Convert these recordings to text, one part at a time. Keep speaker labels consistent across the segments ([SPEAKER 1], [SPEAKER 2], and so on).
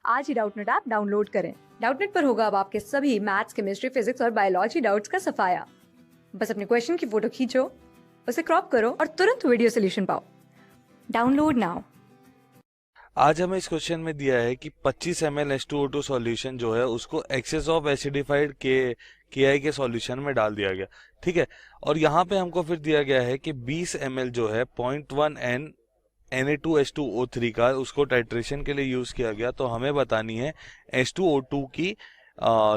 [SPEAKER 1] आज ही Doubtnut app download करें। Doubtnut पर होगा अब आपके सभी मैथ्स, केमिस्ट्री, फिजिक्स और बायोलॉजी डाउट्स का सफाया। बस अपने क्वेश्चन की फोटो खींचो, उसे क्रॉप करो और तुरंत वीडियो सोल्यूशन पाओ। Download now.
[SPEAKER 2] आज हमें इस क्वेश्चन में दिया है कि 25 ml H2O2 सॉल्यूशन जो है उसको एक्सेस ऑफ एसिडिफाइड के के सॉल्यूशन में डाल दिया गया। ठीक है, और यहाँ पे हमको फिर दिया गया है कि 20 ml जो है 0.1 Na2H2O3 का उसको टाइट्रेशन के लिए यूज किया गया। तो हमें बतानी है H2O2 की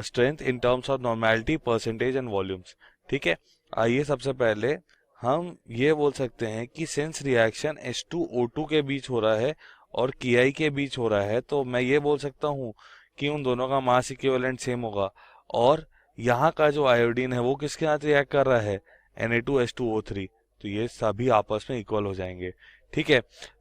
[SPEAKER 2] strength in terms of normality, percentage and volumes. ठीक है, आइए सबसे पहले हम ये बोल सकते हैं कि सिंस रिएक्शन H2O2 के बीच हो रहा है और Ki के बीच हो रहा है, तो मैं ये बोल सकता हूँ कि उन दोनों का मास इक्विवेलेंट सेम होगा। और यहाँ का जो आयोडीन है वो किसके साथ रिएक्ट कर रहा है, Na2H2O3, तो ये सभी आपस में इक्वल हो जाएंगे। ठीक है,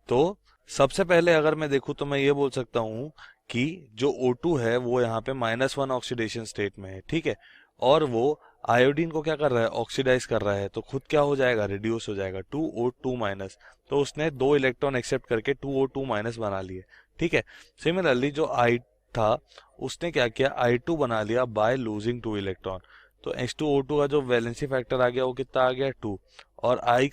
[SPEAKER 2] तो सबसे पहले अगर मैं देखूँ तो मैं ये बोल सकता हूँ कि जो O2 है वो यहाँ पे -1 ऑक्सीडेशन स्टेट में है। ठीक है, और वो आयोडीन को क्या कर रहा है, ऑक्सीडाइज कर रहा है, तो खुद क्या हो जाएगा, रिड्यूस हो जाएगा 2O2-। तो उसने 2 इलेक्ट्रॉन एक्सेप्ट करके 2O2- बना लिए। ठीक है, सिमिलरली जो I था उसने क्या किया, I2 बना लिया बाय लूजिंग 2 इलेक्ट्रॉन। तो H2O2 का जो वैलेंसी फैक्टर आ गया वो कितना आ गया, 2। और I-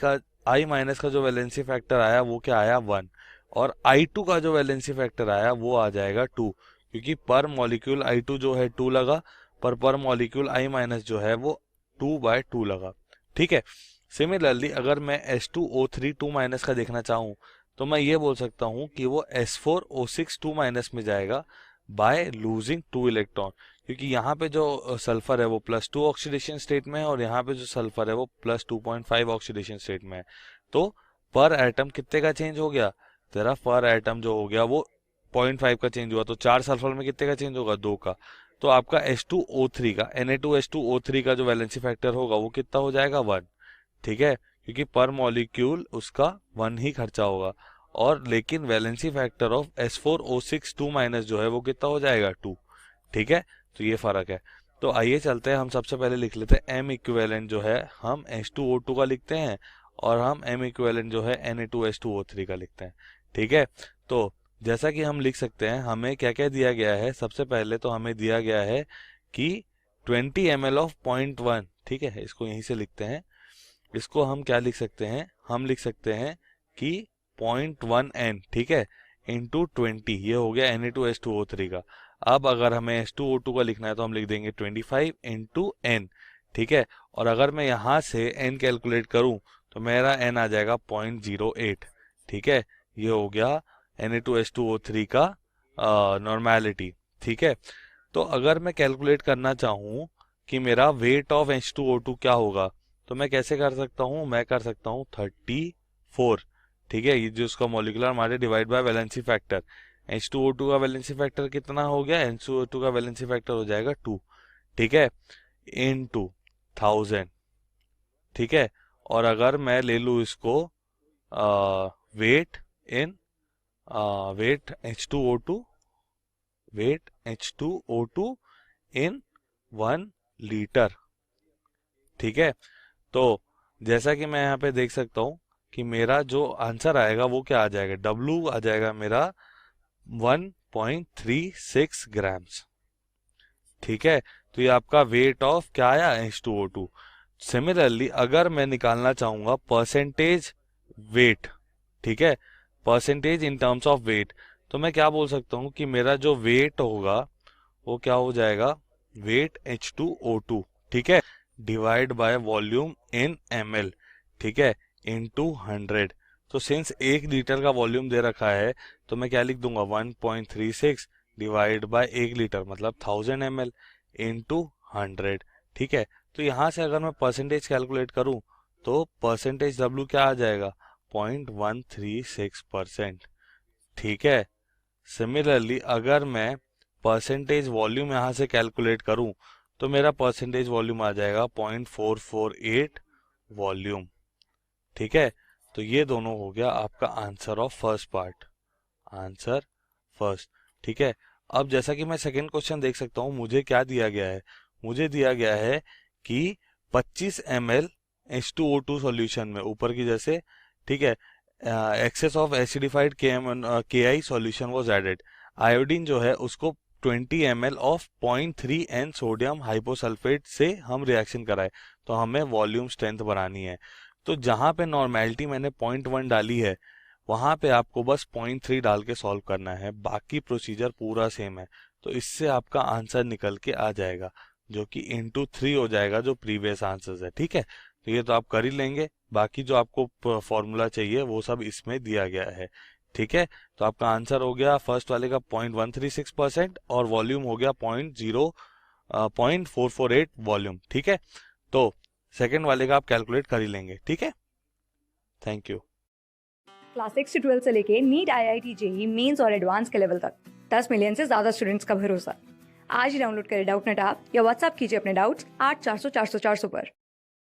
[SPEAKER 2] का जो वैलेंसी फैक्टर आया वो क्या आया, 1। और I2 का जो वैलेंसी फैक्टर आया वो आ जाएगा 2, क्योंकि पर मॉलिक्यूल I2 जो है 2 लगा, पर मॉलिक्यूल I- जो है वो 2/2 लगा। ठीक है, सिमिलरली अगर मैं H2O3 2- का देखना चाहूँ तो मैं ये बोल सकता हूँ कि वो S4O6 2- में जाएगा बाय लूजिंग 2 इलेक्ट्रॉन, क्योंकि यहाँ पे जो सल्फर है वो +2 ऑक्सीडेशन स्टेट में है और यहाँ पे जो सल्फर है वो +2.5 ऑक्सीडेशन स्टेट में है। तो पर एटम कितने का चेंज हो गया, तेरा पर एटम जो हो गया वो 0.5 का चेंज हुआ। तो 4 सल्फर में कितने का चेंज होगा, 2 का। तो आपका H2O3 का Na2H2O3 का जो वैलेंसी फैक्टर होगा वो कितना हो जाएगा, 1। ठीक है, क्योंकि पर मॉलिक्यूल उसका 1 ही खर्चा होगा। और लेकिन वैलेंसी फैक्टर ऑफ S4O6 2- जो है वो कितना हो जाएगा, 2। ठीक है, तो ये फर्क है। तो आइए चलते हैं, हम सबसे पहले लिख लेते हैं M इक्विवेलेंट जो है हम H2O2 का लिखते हैं और हम M इक्विवेलेंट जो है Na2H2O3 का लिखते हैं। ठीक है, तो जैसा कि हम लिख सकते हैं, हमें क्या क्या दिया गया है। सबसे पहले तो हमें दिया गया है कि 20 ml ऑफ 0.1। ठीक है, इसको यहीं से लिखते हैं। इसको हम क्या लिख सकते हैं, हम लिख सकते हैं कि 0.1 N, ठीक है, इंटू 20, ये हो गया Na2H2O3 का। अब अगर हमें H2O2 का लिखना है तो हम लिख देंगे 25 इंटू N। ठीक है, और अगर मैं यहाँ से N कैलकुलेट करूँ तो मेरा N आ जाएगा 0.08। ठीक है, ये हो गया Na2H2O3 का नॉर्मेलिटी। ठीक है, तो अगर मैं कैलकुलेट करना चाहूँ कि मेरा वेट ऑफ H2O2 क्या होगा, तो मैं कैसे कर सकता हूँ, मैं कर सकता हूँ 34। ठीक है, ये जो उसका molecular mass divide by valency factor. H2O2 का वैलेंसी फैक्टर कितना हो गया, H2O2 का वैलेंसी फैक्टर हो जाएगा 2। ठीक है, इनटू 1000। ठीक है, और अगर मैं ले लूँ इसको वेट इन वेट H2O2 वेट H2O2 इन 1 लीटर। ठीक है, तो जैसा कि मैं यहाँ पे देख सकता हूँ कि मेरा जो आंसर आएगा वो क्या आ जाएगा, W आ जाएगा मेरा 1.36 ग्राम्स। ठीक है, तो ये आपका वेट ऑफ क्या आया, H2O2। सिमिलरली अगर मैं निकालना चाहूंगा परसेंटेज वेट, ठीक है, percentage in terms of weight, तो मैं क्या बोल सकता हूँ कि मेरा जो वेट होगा वो क्या हो जाएगा, वेट H2O2, ठीक है, divide by volume in ml। ठीक है, इनटू 100। तो सिंस 1 लीटर का वॉल्यूम दे रखा है तो मैं क्या लिख दूंगा, 1.36 डिवाइड बाय 1 लीटर मतलब 1000 ml इनटू 100। ठीक है, तो यहाँ से अगर मैं परसेंटेज कैलकुलेट करूँ तो परसेंटेज W क्या आ जाएगा, 0.136%। ठीक है, सिमिलरली अगर मैं परसेंटेज वॉल्यूम यहाँ से कैलकुलेट करूँ तो मेरा परसेंटेज वॉल्यूम आ जाएगा 0.448 वॉल्यूम। ठीक है, तो ये दोनों हो गया आपका answer of first part, answer first. ठीक है, अब जैसा कि मैं सेकंड क्वेश्चन देख सकता हूँ, मुझे क्या दिया गया है, मुझे दिया गया है कि 25 ml H2O2 सॉल्यूशन में ऊपर की जैसे, ठीक है, excess of acidified KI solution was added। Iodine जो है उसको 20 ml ऑफ 0.3 N सोडियम हाइपोसल्फेट से हम रिएक्शन कराए, तो हमें वॉल्यूम स्ट्रेंथ बनानी है। तो जहाँ पे नॉर्मेलिटी मैंने 0.1 डाली है वहाँ पे आपको बस 0.3 डाल के सॉल्व करना है, बाकी प्रोसीजर पूरा सेम है। तो इससे आपका आंसर निकल के आ जाएगा जो कि इंटू 3 हो जाएगा जो प्रीवियस आंसर्स है। ठीक है, तो ये तो आप कर ही लेंगे, बाकी जो आपको फॉर्मूला चाहिए वो सब इसमें दिया गया है। ठीक है, तो आपका आंसर हो गया फर्स्ट वाले का 0.136% और वॉल्यूम हो गया 0.448 वॉल्यूम। ठीक है, तो सेकेंड वाले का आप कैलकुलेट कर ही लेंगे। ठीक है, थैंक यू।
[SPEAKER 1] क्लास 6 से 12 से लेके नीट, IIT, जेई मेंस और एडवांस के लेवल तक 10 मिलियन से ज्यादा स्टूडेंट्स का भरोसा। आज ही डाउनलोड करें डाउटनेट ऐप या व्हाट्सएप कीजिए अपने डाउट्स 8400 400 400 पर।